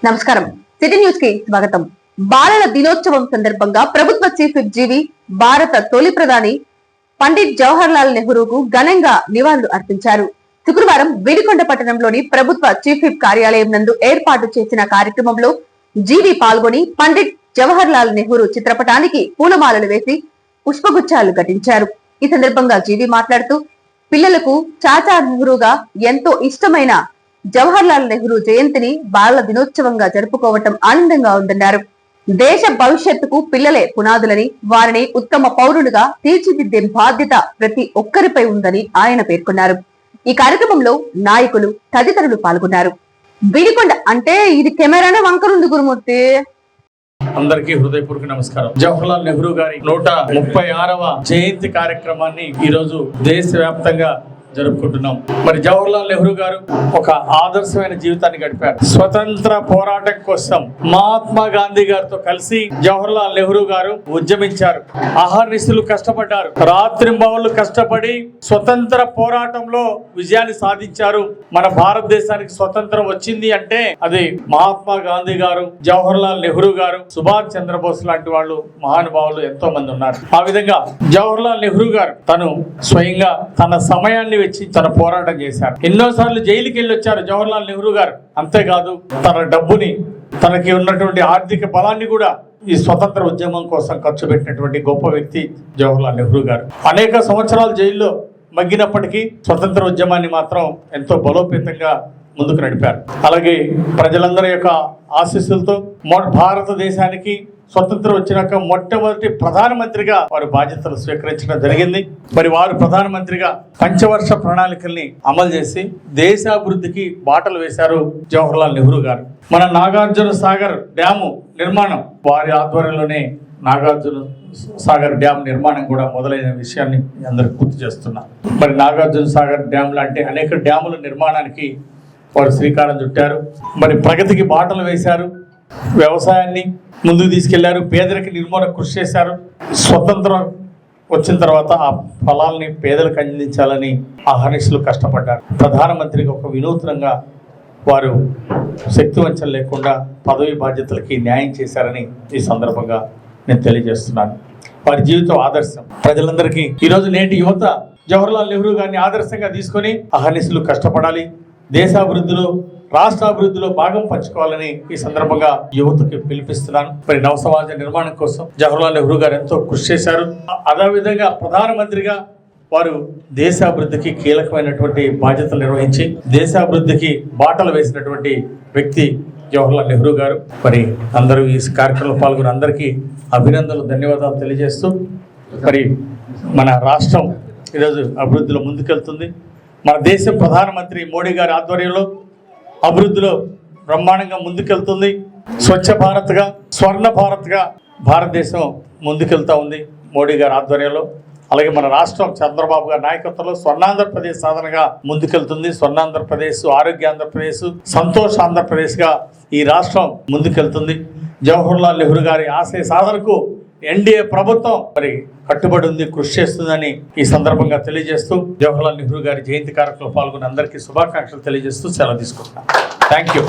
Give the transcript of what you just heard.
నమస్కారం, city news కి స్వాగతం. బాలల దినోత్సవం సందర్భంగా ప్రభుత్వ చీఫ్ విప్ జీవి భారత తొలి ప్రధాని పండిట్ జవహర్ లాల్ నెహ్రూకు ఘనంగా నివాళులు అర్పించారు. శుక్రవారం విడికొండ పట్టణంలోని ప్రభుత్వ చీఫ్ విప్ కార్యాలయం నందు ఏర్పాటు చేసిన కార్యక్రమంలో జీవి పాల్గొని పండిట్ జవహర్ లాల్ నెహ్రూ చిత్రపటానికి పూలమాలలు వేసి పుష్పగుచ్చాలు ఘటించారు. ఈ సందర్భంగా జీవి మాట్లాడుతూ పిల్లలకు చాచా నెహ్రూగా ఎంతో ఇష్టమైన జవహర్ లాల్ నెహ్రూ జయంతిని బాలల దినోత్సవంగా జరుపుకోవటం ఆనందంగా ఉందన్నారు. దేశ భవిష్యత్తుకు పిల్లలే పునాదులని, వారిని ఉత్తమ పౌరులుగా తీర్చిదిద్దే బాధ్యత ప్రతి ఒక్కరిపై ఉందని ఆయన పేర్కొన్నారు. ఈ కార్యక్రమంలో నాయకులు తదితరులు పాల్గొన్నారు. విడికొండ అంటే ఇది కెమెరానే వంకరుంది గురుమూర్తి. అందరికీ హృదయపూర్వక నమస్కారం. జవహర్లాల్ నెహ్రూ గారి 136వ జయంతి కార్యక్రమాన్ని ఈ రోజు దేశవ్యాప్తంగా జరుపుకుంటున్నాం. మరి జవహర్లాల్ నెహ్రూ గారు ఒక ఆదర్శమైన జీవితాన్ని గడిపారు. స్వతంత్ర పోరాటం కోసం మహాత్మా గాంధీ గారితో కలిసి జవహర్లాల్ నెహ్రూ గారు ఉద్యమించారు. అహర్నిశలు కష్టపడ్డారు. రాత్రింబవళ్లు కష్టపడి స్వతంత్ర పోరాటంలో విజయాన్ని సాధించారు. మన భారతదేశానికి స్వతంత్రం వచ్చింది అంటే అది మహాత్మా గాంధీ గారు, జవహర్లాల్ నెహ్రూ గారు, సుభాష్ చంద్రబోస్ లాంటి వాళ్ళు మహానుభావులు ఎంతో మంది ఉన్నారు. ఆ విధంగా జవహర్లాల్ నెహ్రూ గారు తను స్వయంగా తన సమయాన్ని వచ్చి తన పోరాటం చేశారు. ఎన్నోసార్లు జైలుకి వెళ్ళి వచ్చారు జవహర్లాల్ నెహ్రూ గారు. అంతేకాదు తన డబ్బుని, తనకి ఉన్నటువంటి ఆర్థిక బలాన్ని కూడా ఈ స్వతంత్ర ఉద్యమం కోసం ఖర్చు పెట్టినటువంటి గొప్ప వ్యక్తి జవహర్లాల్ నెహ్రూ గారు. అనేక సంవత్సరాలు జైల్లో మగ్గినప్పటికీ స్వతంత్ర ఉద్యమాన్ని మాత్రం ఎంతో బలోపేతంగా ముందుకు నడిపారు. అలాగే ప్రజలందరి యొక్క ఆశీస్సులతో భారతదేశానికి స్వతంత్రం వచ్చినాక మొట్టమొదటి ప్రధానమంత్రిగా వారు బాధ్యతలు స్వీకరించడం జరిగింది. మరి వారు ప్రధానమంత్రిగా పంచవర్ష ప్రణాళికల్ని అమలు చేసి దేశాభివృద్ధికి బాటలు వేశారు జవహర్లాల్ నెహ్రూ గారు. మన నాగార్జున సాగర్ డ్యాము నిర్మాణం వారి ఆధ్వర్యంలోనే నాగార్జున సాగర్ డ్యామ్ నిర్మాణం కూడా మొదలైన విషయాన్ని అందరికి గుర్తు చేస్తున్నారు. మరి నాగార్జున సాగర్ డ్యామ్ లాంటి అనేక డ్యాముల నిర్మాణానికి వారు శ్రీకారం చుట్టారు. మరి ప్రగతికి బాటలు వేశారు. వ్యవసాయాన్ని ముందుకు తీసుకెళ్లారు. పేదరిక నిర్మూలన కృషి చేశారు. స్వతంత్రం వచ్చిన తర్వాత ఆ ఫలాల్ని పేదలకు అందించాలని అహర్నిశలు కష్టపడ్డారు. ప్రధానమంత్రికి ఒక వినూత్నంగా వారు శక్తివంచన లేకుండా పదవి బాధ్యతలకి న్యాయం చేశారని ఈ సందర్భంగా నేను తెలియజేస్తున్నాను. వారి జీవితం ఆదర్శం ప్రజలందరికీ. ఈరోజు నేటి యువత జవహర్లాల్ నెహ్రూ గారిని ఆదర్శంగా తీసుకొని అహర్నిశలు కష్టపడాలి. దేశాభివృద్ధిలో, రాష్ట్రాభివృద్ధిలో భాగం పంచుకోవాలని ఈ సందర్భంగా యువతకి పిలిపిస్తున్నాను. మరి నవ సమాజ నిర్మాణం కోసం జవహర్లాల్ నెహ్రూ గారు ఎంతో కృషి చేశారు. అదేవిధంగా ప్రధానమంత్రిగా వారు దేశాభివృద్ధికి కీలకమైనటువంటి బాధ్యతలు నిర్వహించి దేశాభివృద్ధికి బాటలు వేసినటువంటి వ్యక్తి జవహర్లాల్ నెహ్రూ గారు. మరి అందరూ ఈ కార్యక్రమంలో పాల్గొన్న అందరికీ అభినందనలు, ధన్యవాదాలు తెలియజేస్తూ మరి మన రాష్ట్రం ఈరోజు అభివృద్ధిలో ముందుకెళ్తుంది. మన దేశ ప్రధానమంత్రి మోడీ గారి ఆధ్వర్యంలో అభివృద్ధిలో బ్రహ్మాండంగా ముందుకెళ్తుంది. స్వచ్ఛ భారత్గా, స్వర్ణ భారత్గా భారతదేశం ముందుకెళ్తూ ఉంది మోడీ గారి ఆధ్వర్యంలో. అలాగే మన రాష్ట్రం చంద్రబాబు గారి నాయకత్వంలో స్వర్ణాంధ్రప్రదేశ్ సాధనగా ముందుకెళ్తుంది. స్వర్ణాంధ్రప్రదేశ్, ఆరోగ్య ఆంధ్రప్రదేశ్, సంతోష ఆంధ్రప్రదేశ్గా ఈ రాష్ట్రం ముందుకెళ్తుంది. జవహర్లాల్ నెహ్రూ గారి ఆశయ సాధనకు ఎన్డీఏ ప్రభుత్వం మరి కట్టుబడి ఉంది, కృషి చేస్తుందని ఈ సందర్భంగా తెలియజేస్తూ జవహర్లాల్ నెహ్రూ గారి జయంతి కార్యక్రమంలో పాల్గొన్న అందరికీ శుభాకాంక్షలు తెలియజేస్తూ సెలవు తీసుకుంటున్నాను. Thank you.